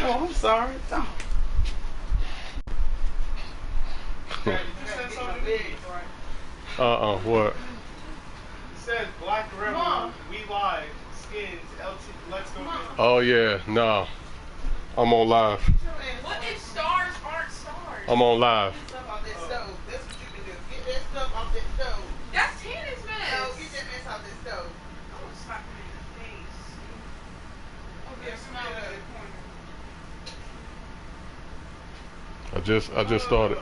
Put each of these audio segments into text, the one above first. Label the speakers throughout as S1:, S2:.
S1: Oh, I'm sorry. Oh.
S2: What?
S3: It says Black Rebel, We Live, Skinz, Ltzgo.
S2: Oh, yeah. No. I'm on live.
S1: What if stars aren't stars?
S2: I'm on live.
S1: Stuff off that stove. That's what you can do. Get that stuff off that stove. That's Tina's mess. No, get that mess off that stove. I would slap him in the face. Oh, yeah, smell it.
S2: I just started.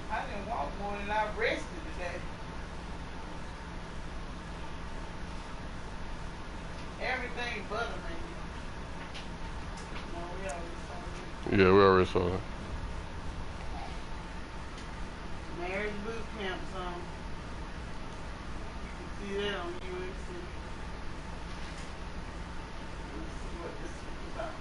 S1: I didn't walk more than I rested today. Everything butter me. No, we already saw it.
S2: Yeah, we already saw that.
S1: Marriage boot camp song. You can see that on UNC. Let's see what this is about.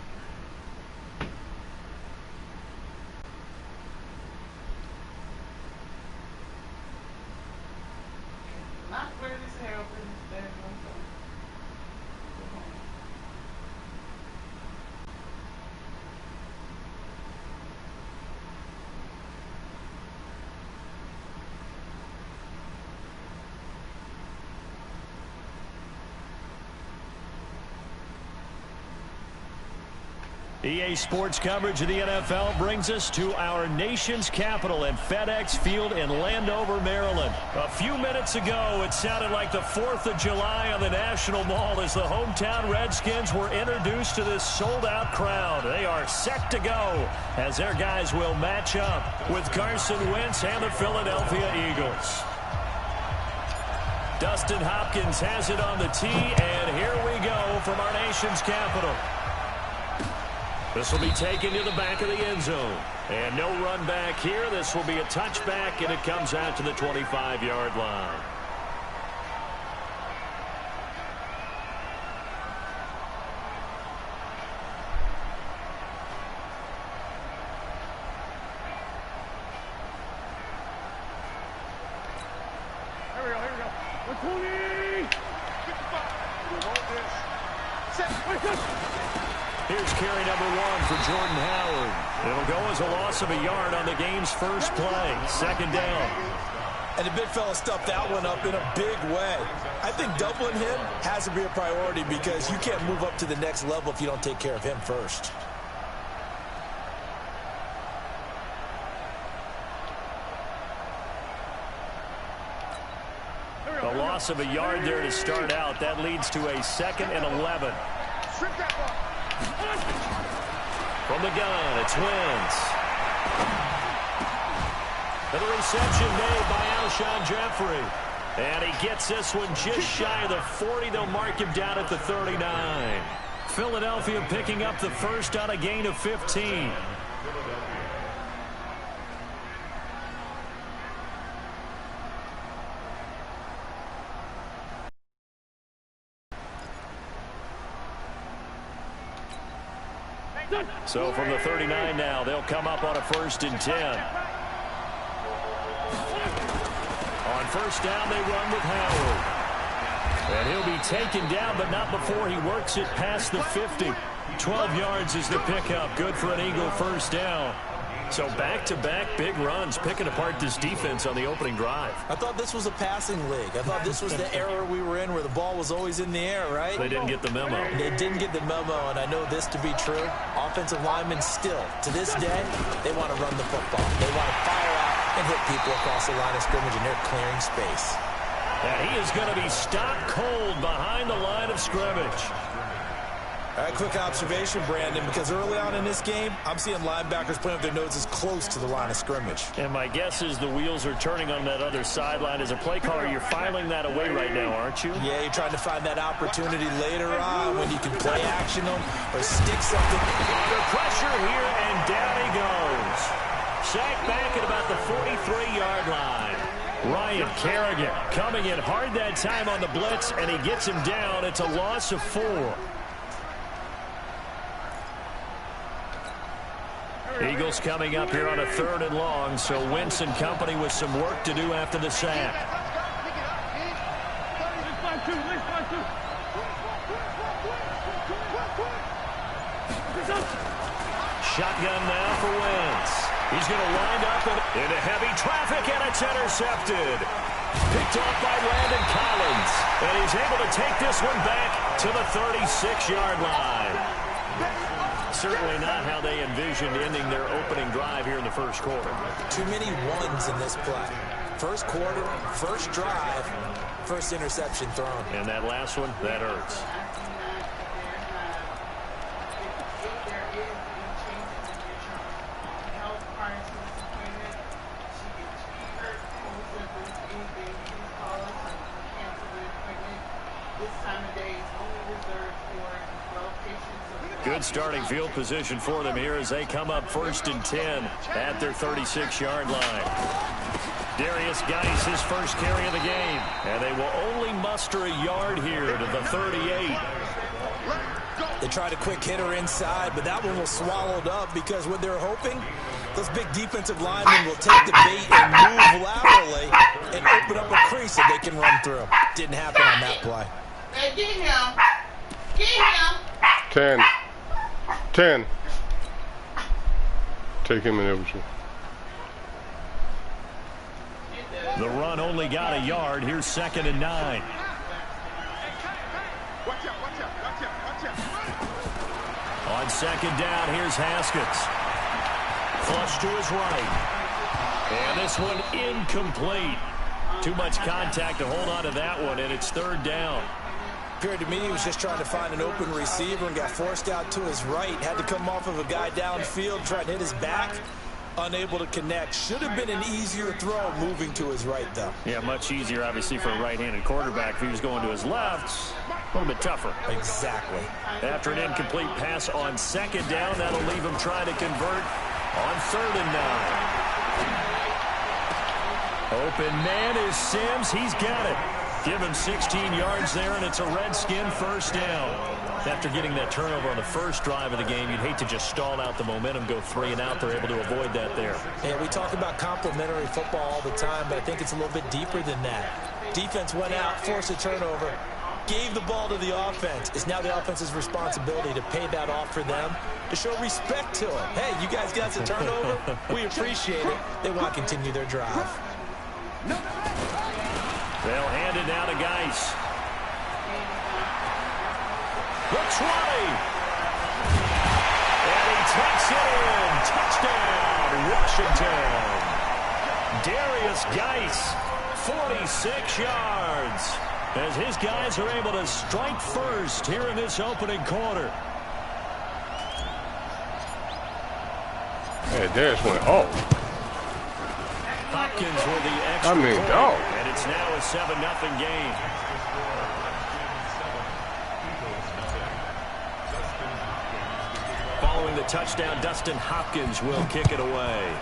S1: Not clear this hair up in this damn thing.
S4: EA Sports coverage of the NFL brings us to our nation's capital at FedEx Field in Landover, Maryland. A few minutes ago, it sounded like the 4th of July on the National Mall as the hometown Redskins were introduced to this sold-out crowd. They are set to go as their guys will match up with Carson Wentz and the Philadelphia Eagles. Dustin Hopkins has it on the tee, and here we go from our nation's capital. This will be taken to the back of the end zone. And no run back here. This will be a touchback, and it comes out to the 25-yard line.
S3: Here we go. 120. 55.
S4: Here's carry number 1 for Jordan Howard. It'll go as a loss of a yard on the game's first play. Second down.
S5: And the big fella stuffed that one up in a big way. I think doubling him has to be a priority because you can't move up to the next level if you don't take care of him first.
S4: A loss of a yard there to start out. That leads to a 2nd and 11. From the gun, it's Wentz. And the reception made by Alshon Jeffrey. And he gets this one just shy of the 40. They'll mark him down at the 39. Philadelphia picking up the first on a gain of 15. So from the 39 now, they'll come up on a 1st and 10. On first down, they run with Howard. And he'll be taken down, but not before he works it past the 50. 12 yards is the pickup. Good for an Eagle first down. So back-to-back big runs, picking apart this defense on the opening drive.
S5: I thought this was a passing league. I thought this was the era we were in where the ball was always in the air, right?
S4: They didn't get the memo.
S5: They didn't get the memo, and I know this to be true. Offensive linemen still, to this day, they want to run the football. They want to fire out and hit people across the line of scrimmage, and they're clearing space.
S4: And he is going to be stopped cold behind the line of scrimmage.
S5: All right, quick observation, Brandon, because early on in this game, I'm seeing linebackers putting up their noses close to the line of scrimmage.
S4: And my guess is the wheels are turning on that other sideline. As a play caller, you're filing that away right now, aren't you?
S5: Yeah, you're trying to find that opportunity later on when you can play action them or stick something.
S4: Under pressure here, and down he goes. Sacked back at about the 43-yard line. Ryan Kerrigan coming in hard that time on the blitz, and he gets him down. It's a loss of 4. Eagles coming up here on a 3rd and long, so Wentz and company with some work to do after the sack. Shotgun now for Wentz. He's going to wind up into heavy traffic, and it's intercepted. Picked off by Landon Collins, and he's able to take this one back to the 36-yard line. Certainly not how they envisioned ending their opening drive here in the first quarter.
S5: Too many ones in this play. First quarter, first drive, first interception thrown.
S4: And that last one, that hurts. Good starting field position for them here as they come up 1st and 10 at their 36-yard line. Darius Geis, his first carry of the game, and they will only muster a yard here to the 38.
S5: They tried a quick hitter inside, but that one was swallowed up because what they're hoping, those big defensive linemen will take the bait and move laterally and open up a crease that they can run through. Didn't happen on that play.
S1: Hey, get him. Get him.
S2: 10. Take him in everything.
S4: The run only got a yard. Here's 2nd and 9. On 2nd down, here's Haskins. Flush to his right. And this one incomplete. Too much contact to hold on to that one, and it's 3rd down.
S5: Appeared to me he was just trying to find an open receiver and got forced out to his right. Had to come off of a guy downfield, try and hit his back. Unable to connect. Should have been an easier throw moving to his right, though.
S4: Yeah, much easier, obviously, for a right-handed quarterback. If he was going to his left, a little bit tougher.
S5: Exactly.
S4: After an incomplete pass on 2nd down, that'll leave him trying to convert on 3rd and 9. Open man is Sims. He's got it. Give him 16 yards there, and it's a Redskin 1st down. After getting that turnover on the first drive of the game, you'd hate to just stall out the momentum, go 3 and out. They're able to avoid that there.
S5: Yeah, we talk about complementary football all the time, but I think it's a little bit deeper than that. Defense went out, forced a turnover, gave the ball to the offense. It's now the offense's responsibility to pay that off for them, to show respect to them. Hey, you guys got the turnover. We appreciate it. They want to continue their drive.
S4: They'll hand it now to Geis. Looks running. And he takes it in. Touchdown, Washington. Darius Geis, 46 yards. As his guys are able to strike first here in this opening quarter.
S2: Hey, Darius went off.
S4: Hopkins with the extra point,
S2: dog.
S4: and it's now a 7-0 game. Following the touchdown, Dustin Hopkins will kick it away.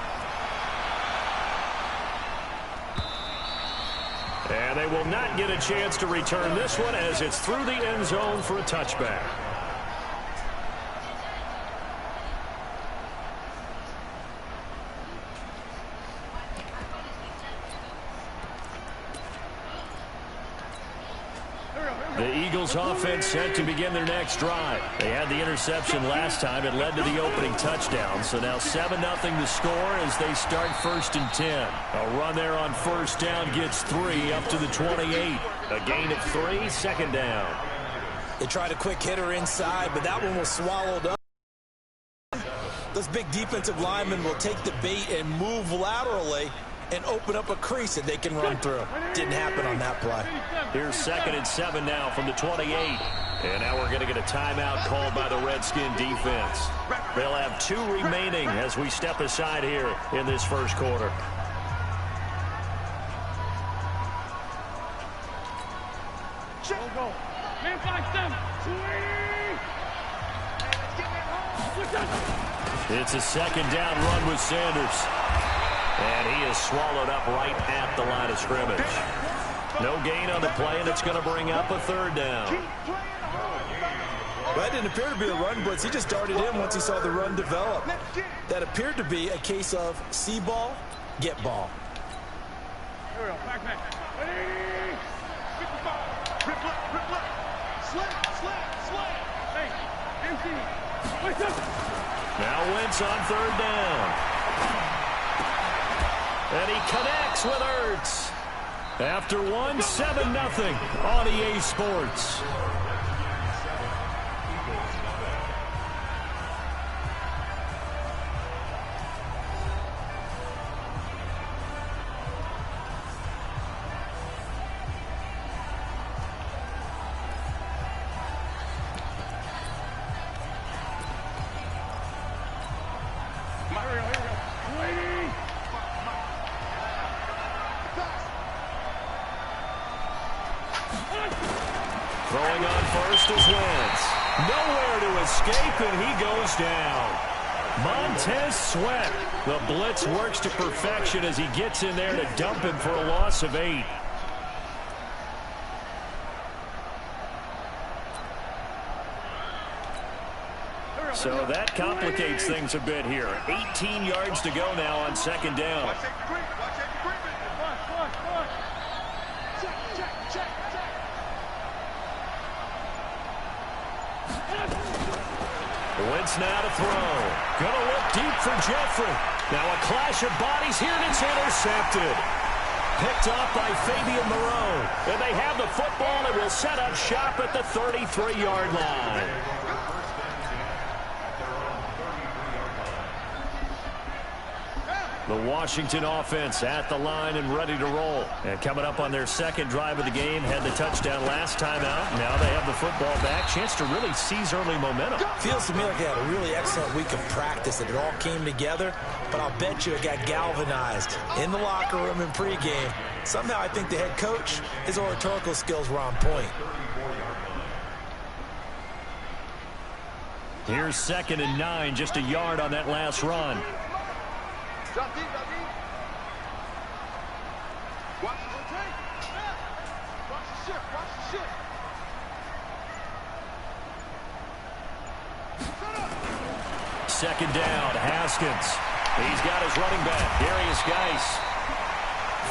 S4: And they will not get a chance to return this one as it's through the end zone for a touchback. The Eagles offense set to begin their next drive. They had the interception last time. It led to the opening touchdown. So now 7-0 to score as they start 1st and 10. A run there on 1st down gets 3 up to the 28. A gain of 3, 2nd down.
S5: They tried a quick hitter inside, but that one was swallowed up. Those big defensive linemen will take the bait and move laterally and open up a crease that they can run through. Didn't happen on that play.
S4: Here's 2nd and 7 now from the 28. And now we're going to get a timeout called by the Redskin defense. They'll have 2 remaining as we step aside here in this first quarter. It's a 2nd down run with Sanders. And he is swallowed up right at the line of scrimmage. No gain on the play, and it's going to bring up a third down.
S5: That didn't appear to be a run blitz. He just darted in once he saw the run develop. That appeared to be a case of see ball, get ball.
S3: Here we go. Back. Ready? Get the ball. Rip left. Slant. Hey, empty. Wait up.
S4: Now Wentz on third down. And he connects with Ertz. After one, 7-0 on EA Sports. Throwing on first is Wentz. Nowhere to escape, and he goes down. Montez Sweat. The blitz works to perfection as he gets in there to dump him for a loss of 8. So that complicates things a bit here. 18 yards to go now on second down. Wentz now to throw. Gonna look deep for Jeffrey. Now a clash of bodies here, and it's intercepted. Picked off by Fabian Moreau. And they have the football and will set up shop at the 33-yard line. The Washington offense at the line and ready to roll. And coming up on their second drive of the game, had the touchdown last time out. Now they have the football back. Chance to really seize early momentum.
S5: Feels to me like they had a really excellent week of practice, that it all came together. But I'll bet you it got galvanized in the locker room in pregame. Somehow I think the head coach, his oratorical skills were on point.
S4: Here's 2nd and 9, just a yard on that last run.
S3: Drop deep. Watch the take. Watch the shift.
S4: Second down, Haskins. He's got his running back, Darius Geis.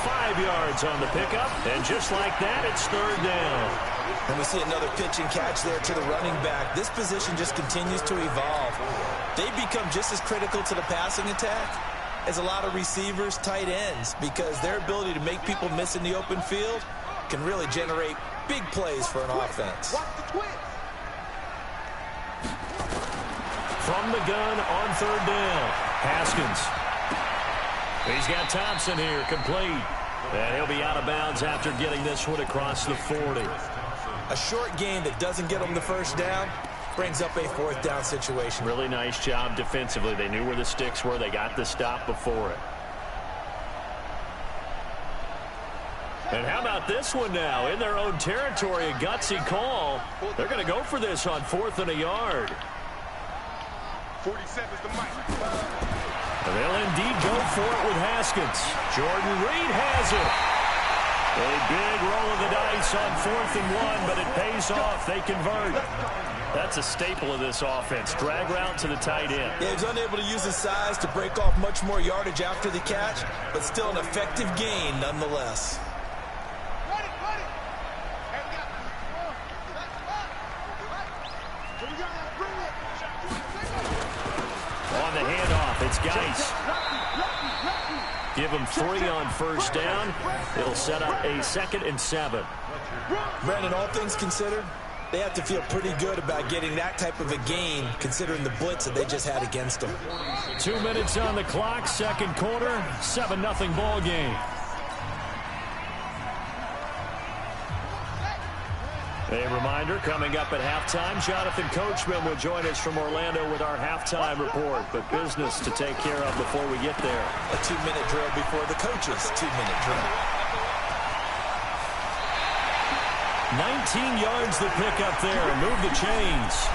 S4: 5 yards on the pickup, and just like that, it's third down.
S5: And we see another pitch and catch there to the running back. This position just continues to evolve. They become just as critical to the passing attack as a lot of receivers, tight ends, because their ability to make people miss in the open field can really generate big plays for an offense.
S4: From the gun on third down, Haskins. He's got Thompson here, complete. And he'll be out of bounds after getting this one across the 40.
S5: A short gain that doesn't get them the first down brings up a 4th down situation.
S4: Really nice job defensively. They knew where the sticks were. They got the stop before it. And how about this one now? In their own territory, a gutsy call. They're going to go for this on 4th and a yard.
S3: 47 is the mic.
S4: And they'll indeed go for it with Haskins. Jordan Reed has it. A big roll of the dice on 4th and 1, but it pays off. They convert. That's a staple of this offense. Drag route to the tight end.
S5: Yeah, he's unable to use his size to break off much more yardage after the catch, but still an effective gain nonetheless.
S4: On the handoff, it's Geis. Give him 3 on first down. It'll set up a 2nd and 7.
S5: Brandon, all things considered, they have to feel pretty good about getting that type of a gain, considering the blitz that they just had against them.
S4: 2 minutes on the clock, second quarter, 7-0 ball game. A reminder, coming up at halftime, Jonathan Coachman will join us from Orlando with our halftime report, but business to take care of before we get there.
S5: A 2-minute drill before the coach's 2-minute drill.
S4: 19 yards the pick up there. Move the chains.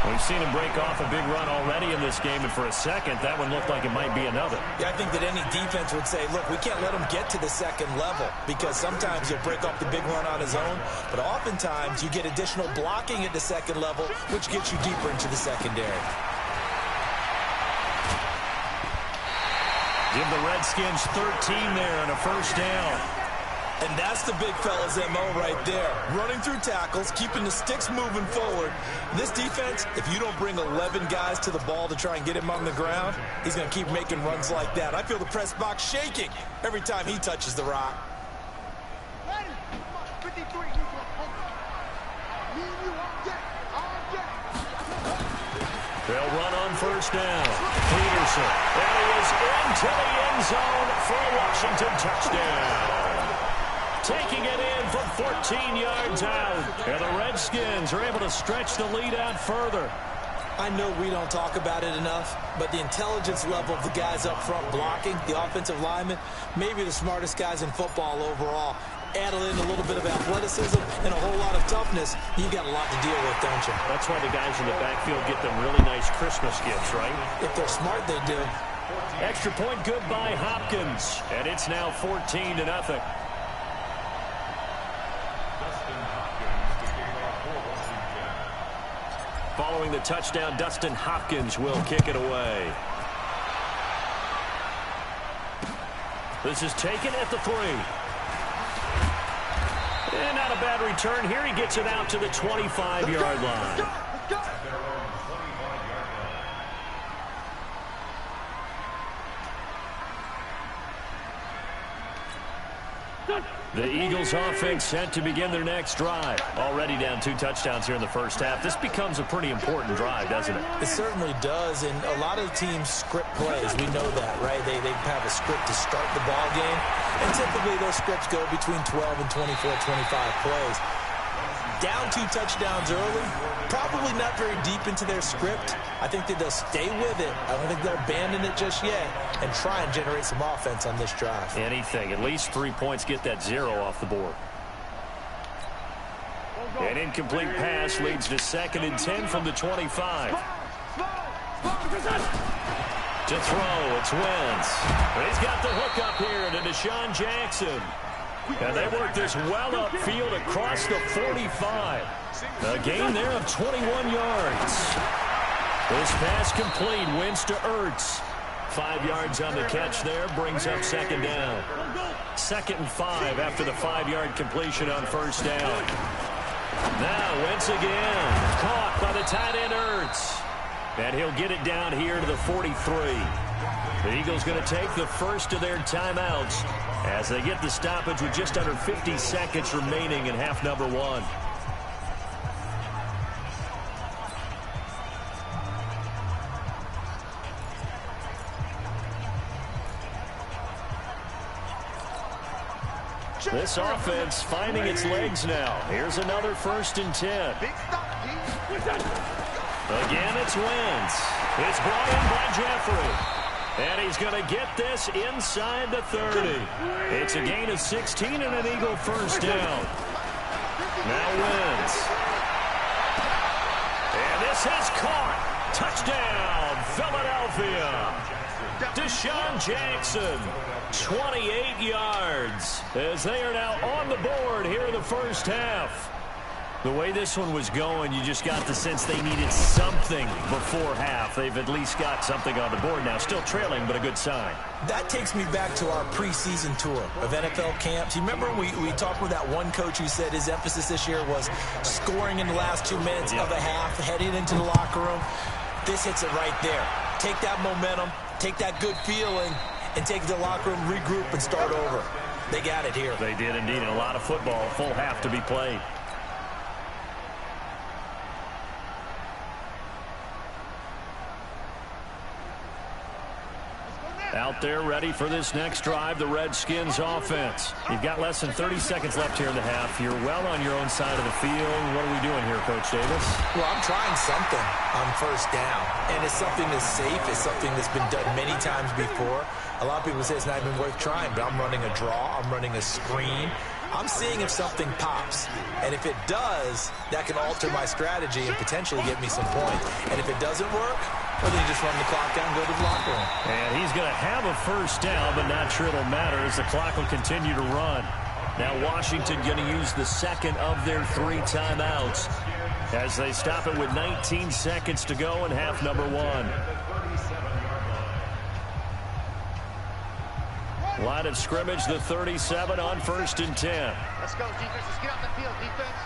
S4: We've seen him break off a big run already in this game, and for a second, that one looked like it might be another.
S5: Yeah, I think that any defense would say, look, we can't let him get to the second level, because sometimes he'll break off the big run on his own, but oftentimes you get additional blocking at the second level, which gets you deeper into the secondary.
S4: Give the Redskins 13 there and a first down.
S5: And that's the big fella's MO right there. Running through tackles, keeping the sticks moving forward. This defense, if you don't bring 11 guys to the ball to try and get him on the ground, he's going to keep making runs like that. I feel the press box shaking every time he touches the rock.
S4: They'll run on first down. Peterson. And he is into the end zone for a Washington touchdown. Taking it in from 14 yards out. And the Redskins are able to stretch the lead out further.
S5: I know we don't talk about it enough, but the intelligence level of the guys up front blocking, the offensive linemen, maybe the smartest guys in football overall. Add in a little bit of athleticism and a whole lot of toughness, you've got a lot to deal with, don't you?
S4: That's why the guys in the backfield get them really nice Christmas gifts, right?
S5: If they're smart, they do.
S4: Extra point good by Hopkins. And it's now 14-0. Following the touchdown, Dustin Hopkins will kick it away. This is taken at the 3. And not a bad return. Here he gets it out to the 25-yard line. The Eagles offense set to begin their next drive. Already down 2 touchdowns here in the first half. This becomes a pretty important drive, doesn't it?
S5: It certainly does, and a lot of teams script plays. We know that, right? They have a script to start the ball game, and typically those scripts go between 12 and 24, 25 plays. Down 2 touchdowns early, probably not very deep into their script. I think that they'll stay with it. I don't think they'll abandon it just yet and try and generate some offense on this drive.
S4: Anything. At least 3 points, get that 0 off the board. An incomplete pass leads to 2nd and 10 from the 25. To throw, it's Wentz. He's got the hook up here to Deshaun Jackson. And they work this well upfield across the 45. A gain there of 21 yards. This pass complete. Wentz to Ertz. 5 yards on the catch there. Brings up 2nd down. 2nd and 5 after the 5-yard completion on first down. Now Wentz again. Caught by the tight end Ertz. And he'll get it down here to the 43. The Eagles going to take the first of their timeouts as they get the stoppage with just under 50 seconds remaining in half number 1. This offense finding its legs now. Here's another 1st and 10. Again, it's Wentz. It's brought in by Jeffrey. And he's going to get this inside the 30. It's a gain of 16 and an Eagle first down. Now Wentz. And this is caught. Touchdown, Philadelphia. Deshaun Jackson, 28 yards, as they are now on the board here in the first half. The way this one was going, you just got the sense they needed something before half. They've at least got something on the board now. Still trailing, but a good sign.
S5: That takes me back to our preseason tour of NFL camps. You remember we talked with that one coach who said his emphasis this year was scoring in the last 2 minutes of a half, heading into the locker room. This hits it right there. Take that momentum, take that good feeling, and take it to the locker room, regroup, and start over. They got it here.
S4: They did indeed, and a lot of football, full half to be played. Out there ready for this next drive, the Redskins offense. You've got less than 30 seconds left here in the half. You're well on your own side of the field. What are we doing here, Coach Davis?
S5: Well, I'm trying something on first down, and it's something that's safe. It's something that's been done many times before. A lot of people say it's not even worth trying, but I'm running a draw. I'm running a screen. I'm seeing if something pops. And if it does, that can alter my strategy and potentially get me some points. And if it doesn't work, well, then you just run the clock down and go to the locker room.
S4: And he's going to have a first down, but not sure it'll matter as the clock will continue to run. Now Washington going to use the second of their 3 timeouts as they stop it with 19 seconds to go in half number 1. Line of scrimmage, the 37 on 1st and 10.
S3: Let's go, defense. Let's get out the field, defense.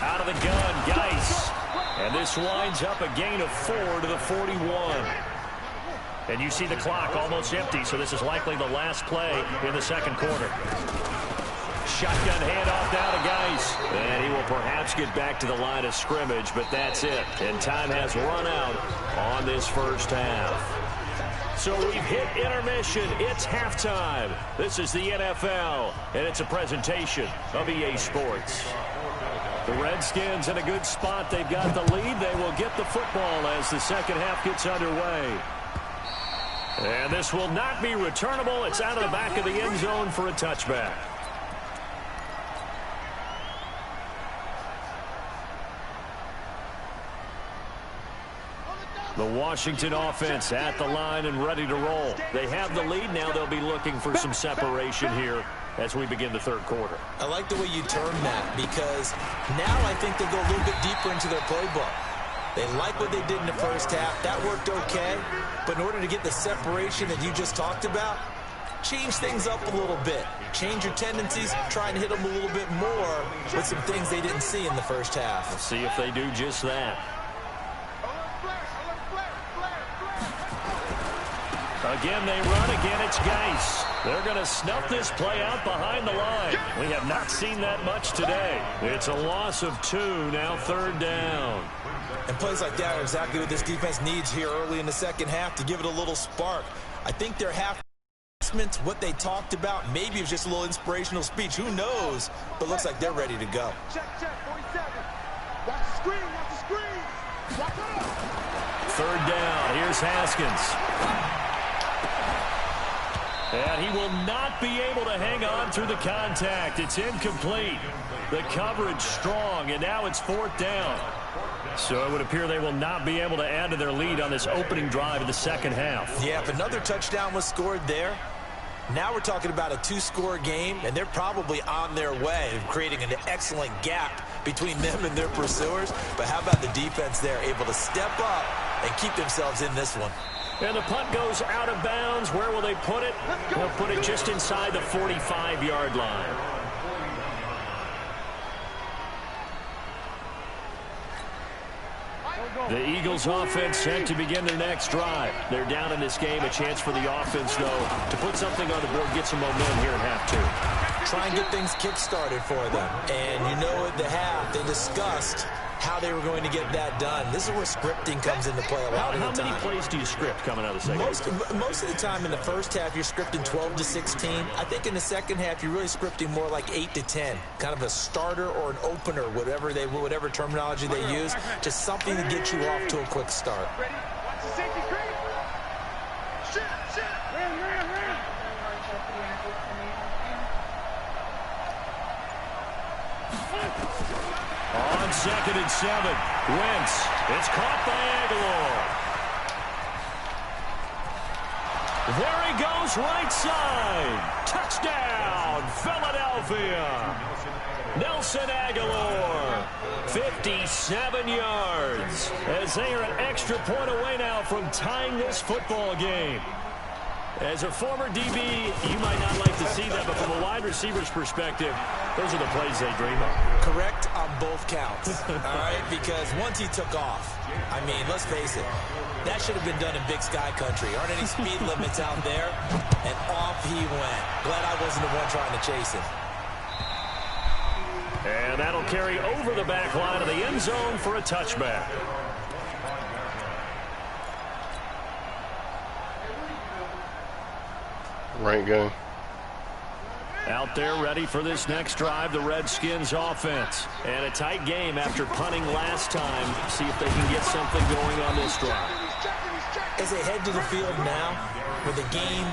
S4: Out of the gun, Geis. And this winds up a gain of 4 to the 41. And you see the clock almost empty, so this is likely the last play in the second quarter. Shotgun handoff down to Geis. And he will perhaps get back to the line of scrimmage, but that's it. And time has run out on this first half. So we've hit intermission. It's halftime. This is the NFL, and it's a presentation of EA Sports. The Redskins in a good spot. They've got the lead. They will get the football as the second half gets underway. And this will not be returnable. It's out of the back of the end zone for a touchback. The Washington offense at the line and ready to roll. They have the lead. Now they'll be looking for some separation here as we begin the third quarter.
S5: I like the way you termed that because now I think they'll go a little bit deeper into their playbook. They like what they did in the first half. That worked okay. But in order to get the separation that you just talked about, change things up a little bit. Change your tendencies. Try and hit them a little bit more with some things they didn't see in the first half.
S4: Let's see if they do just that. Again, they run. Again, it's Geis. They're going to snuff this play out behind the line. We have not seen that much today. It's a loss of 2, now 3rd down.
S5: And plays like that are exactly what this defense needs here early in the second half to give it a little spark. I think their half what they talked about, maybe it was just a little inspirational speech. Who knows? But looks like they're ready to go.
S3: Check, 47. Watch the screen, watch the screen. Watch it up.
S4: 3rd down. Here's Haskins. And he will not be able to hang on through the contact. It's incomplete. The coverage strong, and now it's 4th down. So it would appear they will not be able to add to their lead on this opening drive of the second half.
S5: Yeah, if another touchdown was scored there, now we're talking about a 2-score game, and they're probably on their way of creating an excellent gap between them and their pursuers. But how about the defense there, able to step up and keep themselves in this one?
S4: And the punt goes out of bounds. Where will they put it? They'll put it just inside the 45-yard line. The Eagles offense set to begin their next drive. They're down in this game. A chance for the offense, though, to put something on the board, get some momentum here in half 2.
S5: Try and get things kick-started for them. And you know at the half, they discussed how they were going to get that done. This is where scripting comes into play a lot of the time.
S4: How many plays do you script coming out of the second half?
S5: Most of the time in the first half, you're scripting 12 to 16. I think in the second half, you're really scripting more like 8 to 10. Kind of a starter or an opener, whatever terminology they use. Just something to get you off to a quick start.
S3: Ready? Watch the safety creep. Shit. Ran.
S4: On 2nd and 7, Wentz. It's caught by Aguilar. There he goes, right side. Touchdown, Philadelphia. Nelson Aguilar, 57 yards, as they are an extra point away now from tying this football game. As a former DB, you might not like to see that, but from a wide receiver's perspective, those are the plays they dream of.
S5: Correct on both counts, all right? Because once he took off, I mean, let's face it, that should have been done in Big Sky country. Aren't any speed limits out there? And off he went. Glad I wasn't the one trying to chase him.
S4: And that'll carry over the back line of the end zone for a touchback.
S2: Right game.
S4: Out there ready for this next drive, the Redskins offense. And a tight game after punting last time. See if they can get something going on this drive.
S5: As they head to the field now, with the game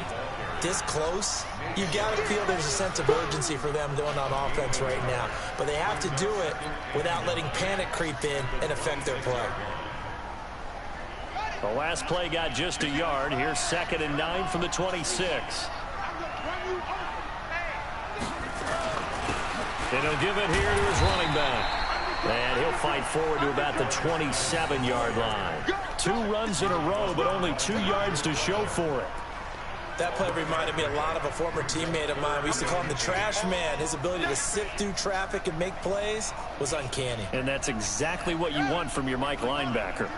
S5: this close, you got to feel there's a sense of urgency for them doing on offense right now. But they have to do it without letting panic creep in and affect their play.
S4: The last play got just a yard. Here's 2nd and 9 from the 26. And he'll give it here to his running back. And he'll fight forward to about the 27-yard line. 2 runs in a row, but only 2 yards to show for it.
S5: That play reminded me a lot of a former teammate of mine. We used to call him the trash man. His ability to sift through traffic and make plays was uncanny.
S4: And that's exactly what you want from your Mike linebacker.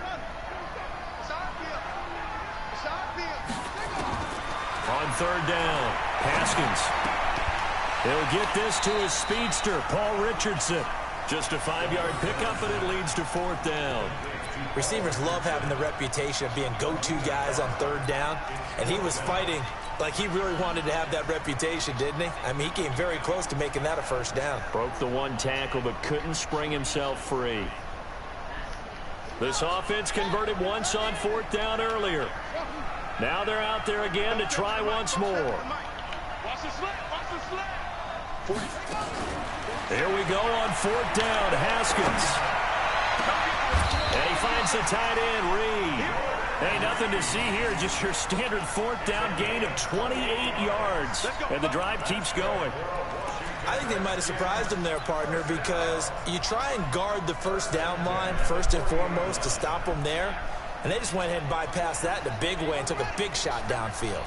S4: On 3rd down, Haskins. He'll get this to his speedster, Paul Richardson. Just a 5-yard pickup, and it leads to 4th down.
S5: Receivers love having the reputation of being go-to guys on 3rd down, and he was fighting like he really wanted to have that reputation, didn't he? I mean, he came very close to making that a 1st down.
S4: Broke the 1 tackle, but couldn't spring himself free. This offense converted once on 4th down earlier. Now they're out there again to try once more.
S3: Watch the slant. Watch the slant.
S4: Here we go on 4th down, Haskins. And he finds the tight end, Reed. Hey, nothing to see here, just your standard 4th down gain of 28 yards. And the drive keeps going.
S5: I think they might have surprised him there, partner, because you try and guard the 1st down line first and foremost to stop them there. And they just went ahead and bypassed that in a big way and took a big shot downfield.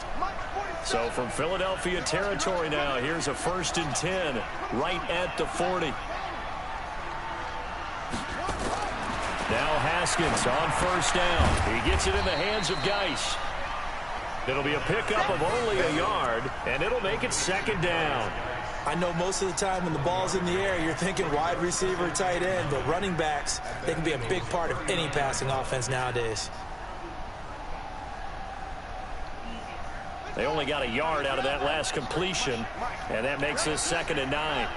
S4: So from Philadelphia territory now, here's a 1st and 10 right at the 40. Now Haskins on 1st down. He gets it in the hands of Geis. It'll be a pickup of only a yard, and it'll make it 2nd down.
S5: I know most of the time when the ball's in the air, you're thinking wide receiver, tight end, but running backs, they can be a big part of any passing offense nowadays.
S4: They only got a yard out of that last completion, and that makes this 2nd and 9.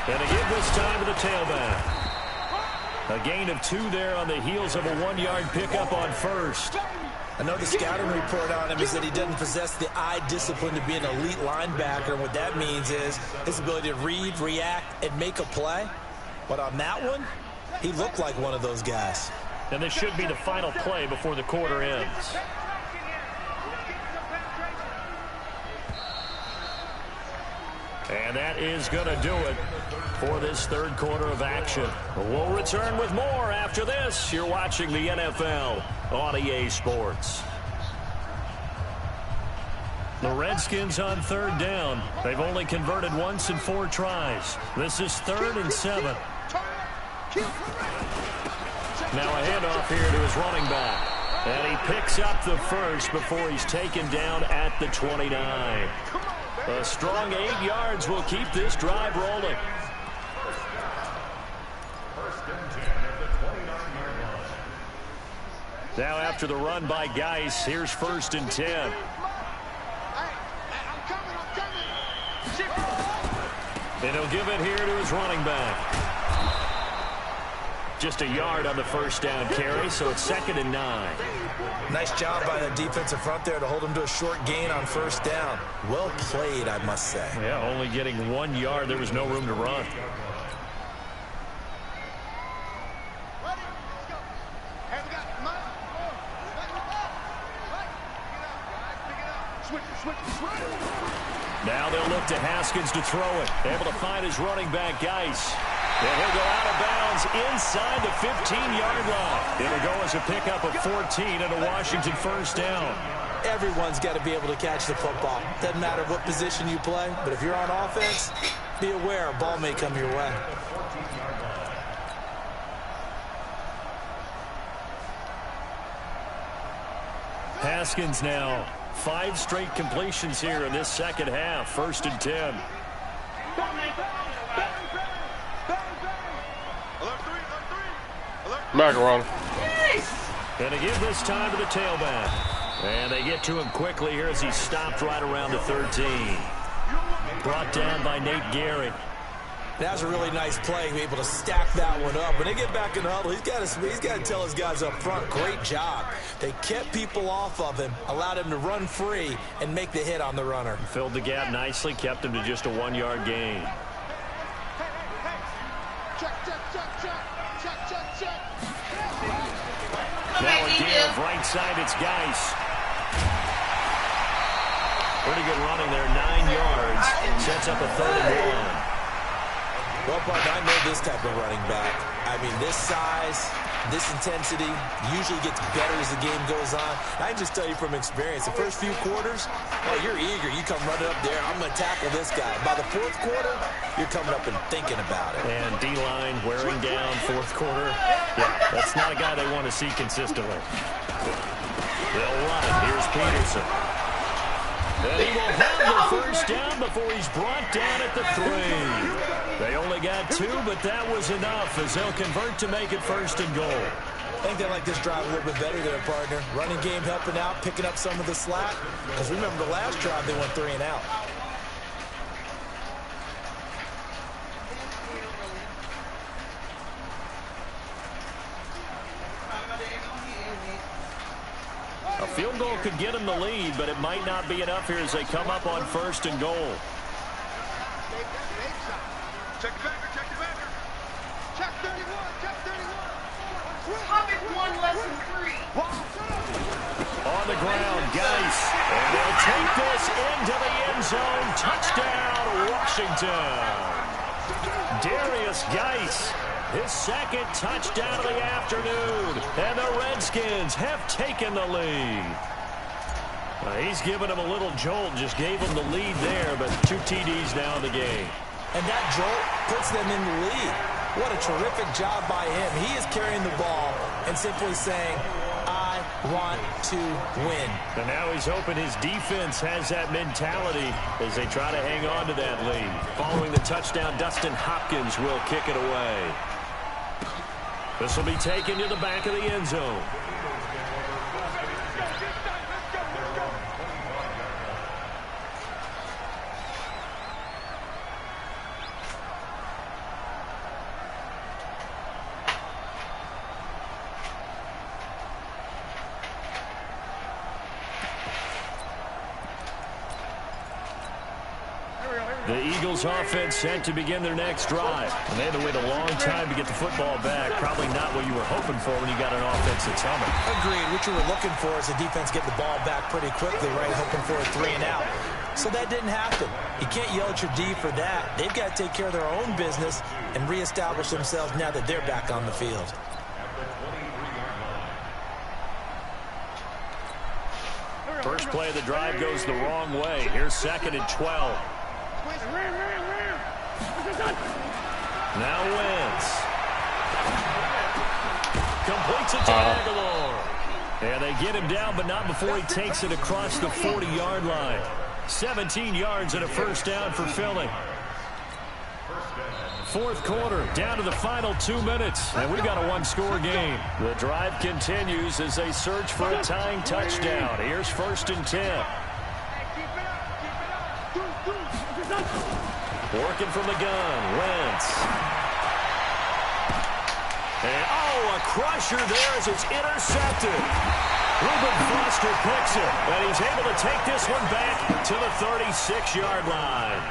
S4: And to give this time to the tailback. A gain of 2 there on the heels of a 1-yard pickup on 1st.
S5: I know the scouting report on him is that he doesn't possess the eye discipline to be an elite linebacker. And what that means is his ability to read, react, and make a play. But on that one, he looked like one of those guys.
S4: And this should be the final play before the quarter ends. And that is going to do it for this 3rd quarter of action. We'll return with more after this. You're watching the NFL on EA Sports. The Redskins on 3rd down. They've only converted once in 4 tries. This is 3rd and 7. Now a handoff here to his running back. And he picks up the 1st before he's taken down at the 29. A strong 8 yards will keep this drive rolling. Now after the run by Geis, here's 1st and 10. And he'll give it here to his running back. Just a yard on the 1st down carry, so it's 2nd and 9.
S5: Nice job by the defensive front there to hold him to a short gain on 1st down. Well played, I must say.
S4: Yeah, only getting 1 yard. There was no room to run. Now they'll look to Haskins to throw it. Able to find his running back, Geis. And he'll go out of bounds inside the 15-yard line. It'll go as a pickup of 14 and a Washington 1st down.
S5: Everyone's got to be able to catch the football. Doesn't matter what position you play, but if you're on offense, be aware a ball may come your way.
S4: Haskins now. 5 straight completions here in this 2nd half. 1st and 10.
S2: Macaron.
S4: And to give this time to the tailback. And they get to him quickly here as he stopped right around the 13. Brought down by Nate Gehrig.
S5: That was a really nice play, be able to stack that one up. When they get back in the huddle, he's got to tell his guys up front, great job. They kept people off of him, allowed him to run free, and make the hit on the runner.
S4: Filled the gap nicely, kept him to just a 1-yard gain. Now a give, right side, it's Geis. Pretty good running there, 9 yards. Sets up a 3rd and 1.
S5: Well, partner, I know this type of running back. I mean, this size, this intensity usually gets better as the game goes on. I can just tell you from experience, the first few quarters, oh, you're eager. You come running up there, I'm going to tackle this guy. By the 4th quarter, you're coming up and thinking about it.
S4: And D-line wearing down 4th quarter. Yeah, that's not a guy they want to see consistently. They'll run it. Here's Peterson. And he will have the first down before he's brought down at the 3. They only got 2, but that was enough as they'll convert to make it 1st and goal.
S5: I think they like this drive a little bit better there, partner. Running game helping out, picking up some of the slack. Because remember the last drive, they went 3 and out.
S4: A field goal could get them the lead, but it might not be enough here as they come up on 1st and goal.
S3: Check the backer, check the backer. Check 31, check 31.
S1: Topic 1, lesson 3.
S4: On the ground, Geis. And they'll take this into the end zone. Touchdown, Washington. Darius Geis. His 2nd touchdown of the afternoon. And the Redskins have taken the lead. He's given him a little jolt. Just gave him the lead there, but 2 TDs now in the game.
S5: And that jolt puts them in the lead. What a terrific job by him. He is carrying the ball and simply saying, I want to win.
S4: And now he's hoping his defense has that mentality as they try to hang on to that lead. Following the touchdown, Dustin Hopkins will kick it away. This will be taken to the back of the end zone. The Eagles offense set to begin their next drive. And they had to wait a long time to get the football back. Probably not what you were hoping for when you got an offense that's humming.
S5: Agreed. What you were looking for is the defense get the ball back pretty quickly, right? Hoping for a 3 and out. So that didn't happen. You can't yell at your D for that. They've got to take care of their own business and reestablish themselves now that they're back on the field.
S4: First play of the drive goes the wrong way. Here's 2nd and 12. Now Wentz. Completes it to Aguilar. And they get him down, but not before he takes it across the 40-yard line. 17 yards and a first down for Philly. 4th quarter, down to the final 2 minutes, and we've got a 1-score game. The drive continues as they search for a tying touchdown. Here's 1st and 10. Working from the gun, Wentz. And, a crusher there as it's intercepted. Reuben Foster picks it, and he's able to take this one back to the 36-yard line.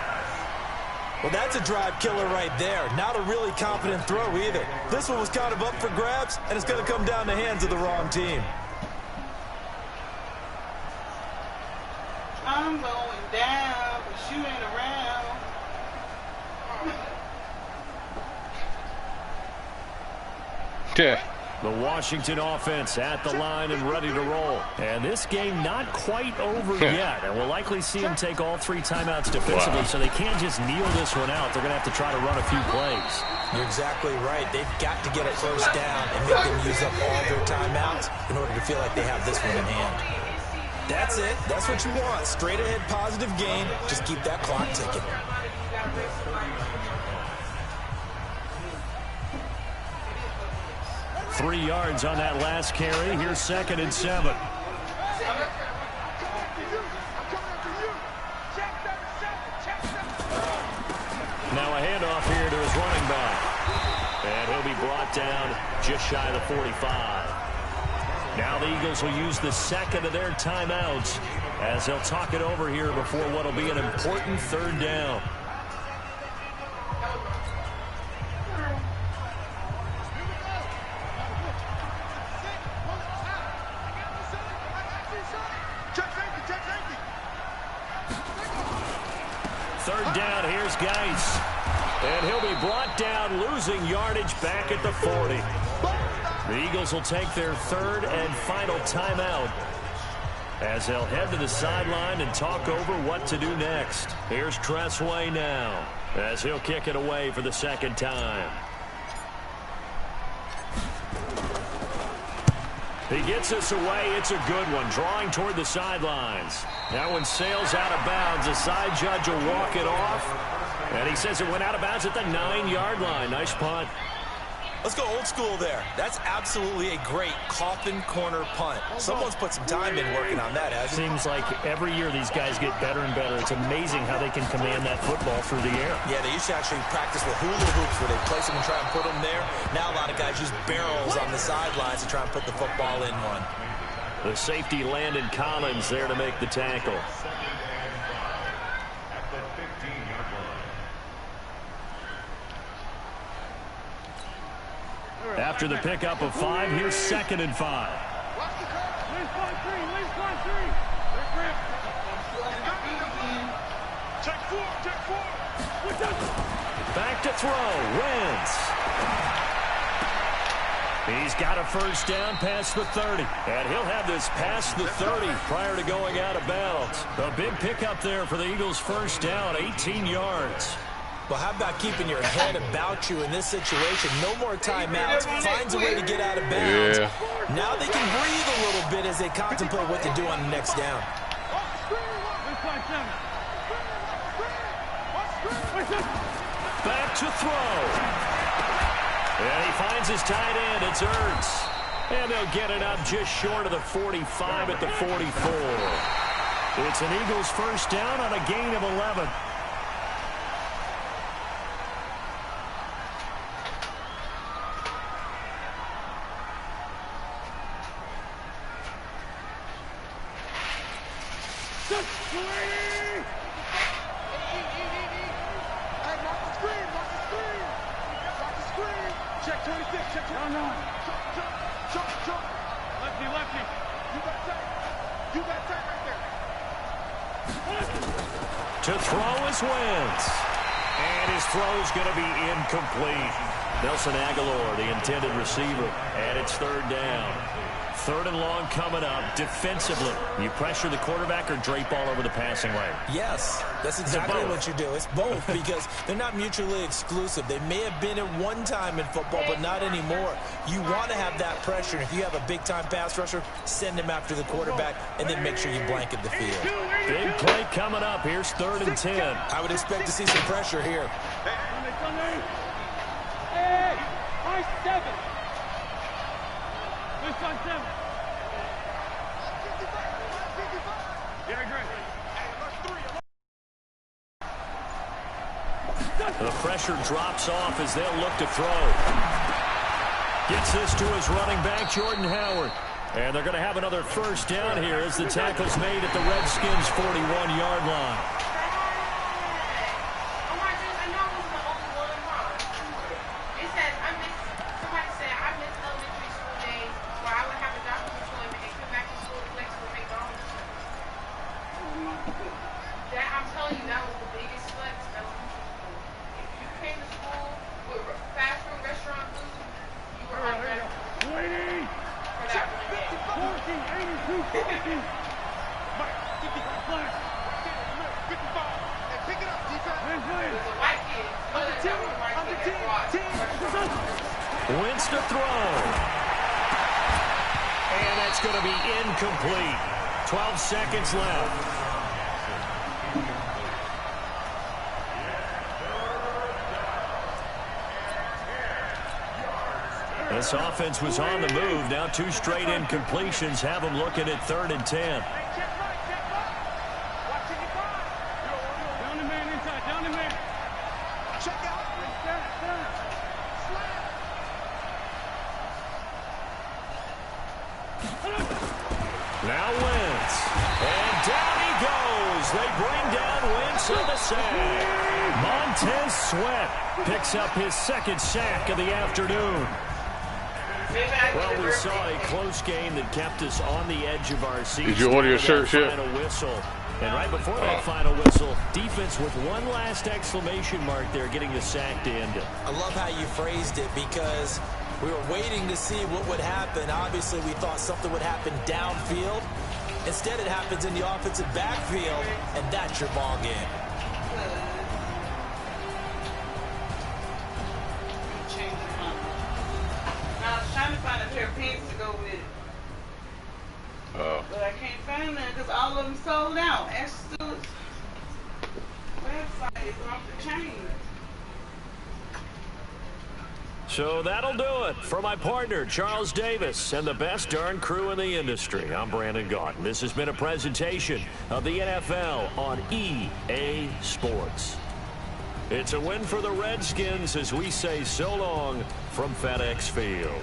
S5: Well, that's a drive killer right there. Not a really confident throw either. This one was kind of up for grabs, and it's going to come down the hands of the wrong team.
S1: I'm going down, but you ain't around.
S2: Yeah.
S4: The Washington offense at the line and ready to roll. And this game not quite over yet. And we'll likely see them take all 3 timeouts defensively, so they can't just kneel this one out. They're going to have to try to run a few plays.
S5: You're exactly right. They've got to get a first down and make them use up all their timeouts in order to feel like they have this one in hand. That's it. That's what you want. Straight ahead positive game. Just keep that clock ticking.
S4: 3 yards on that last carry. Here's 2nd and 7. Now a handoff here to his running back. And he'll be brought down just shy of the 45. Now the Eagles will use the second of their timeouts as they'll talk it over here before what will be an important third down. Third down, here's Geis. And he'll be brought down, losing yardage back at the 40. The Eagles will take their third and final timeout as they'll head to the sideline and talk over what to do next. Here's Tressway now as he'll kick it away for the second time. He gets this away. It's a good one, drawing toward the sidelines. That one sails out of bounds. The side judge will walk it off. And he says it went out of bounds at the 9-yard line. Nice punt.
S5: Let's go old school there. That's absolutely a great coffin corner punt. Someone's put some time in working on that, hasn't it?
S4: Seems like every year these guys get better and better. It's amazing how they can command that football through the air.
S5: Yeah, they used to actually practice with hula hoops where they place them and try and put them there. Now a lot of guys use barrels on the sidelines to try and put the football in one.
S4: The safety Landon Collins there to make the tackle. After the pickup of 5, here's 2nd and 5. Back to throw. Wentz. He's got a first down past the 30. And he'll have this past the 30 prior to going out of bounds. A big pickup there for the Eagles' first down, 18 yards.
S5: Well, how about keeping your head about you in this situation? No more timeouts. Finds a way to get out of bounds.
S2: Yeah.
S5: Now they can breathe a little bit as they contemplate what to do on the next down.
S4: Back to throw. And he finds his tight end. It's Ertz. And they'll get it up just short of the 45 at the 44. It's an Eagles first down on a gain of 11. To throw is Wentz. And his throw's going to be incomplete. Nelson Aguilar, the intended receiver, and it's third down. Third and long coming up. Defensively, you pressure the quarterback or drape all over the passing lane?
S5: Yes, that's exactly what you do. It's both because they're not mutually exclusive. They may have been at one time in football, but not anymore. You want to have that pressure. If you have a big-time pass rusher, send him after the quarterback, and then make sure you blanket the field.
S4: Big play coming up. Here's 3rd and 10.
S5: I would expect to see some pressure here.
S3: Hey, 7. This on 7.
S4: The pressure drops off as they'll look to throw. Gets this to his running back, Jordan Howard. And they're going to have another first down here as the tackle's made at the Redskins' 41-yard line.
S1: I'm telling you, that was the biggest flex. If you came to school with fast food restaurant food, you were on better for that one day.
S3: 14, 82, 14. Mike, 55. Hey, pick it up, defense.
S1: It was a white kid.
S3: I'm the team.
S4: Wentz to throw. And that's going to be incomplete. 12 seconds left. This offense was on the move. Now 2 straight incompletions have them looking at 3rd and 10.
S3: Down the man inside. Down the man. Check out.
S4: Now Wentz. And down he goes. They bring down Wentz on the sack. Montez Sweat picks up his second sack of the afternoon. Well, we saw a close game that kept us on the edge of our seats.
S2: Did you order your shirt yet?
S4: Final whistle. And right before that final whistle, defense with one last exclamation mark there, getting the sack to end it.
S5: I love how you phrased it, because we were waiting to see what would happen. Obviously, we thought something would happen downfield. Instead, it happens in the offensive backfield, and that's your ball game.
S1: I was trying to find a pair of pants to go with it. But I can't find them because all of them sold out. Esther's website is off the chain.
S4: So that'll do it for my partner, Charles Davis, and the best darn crew in the industry. I'm Brandon Gaudin. This has been a presentation of the NFL on EA Sports. It's a win for the Redskins as we say so long from FedEx Field.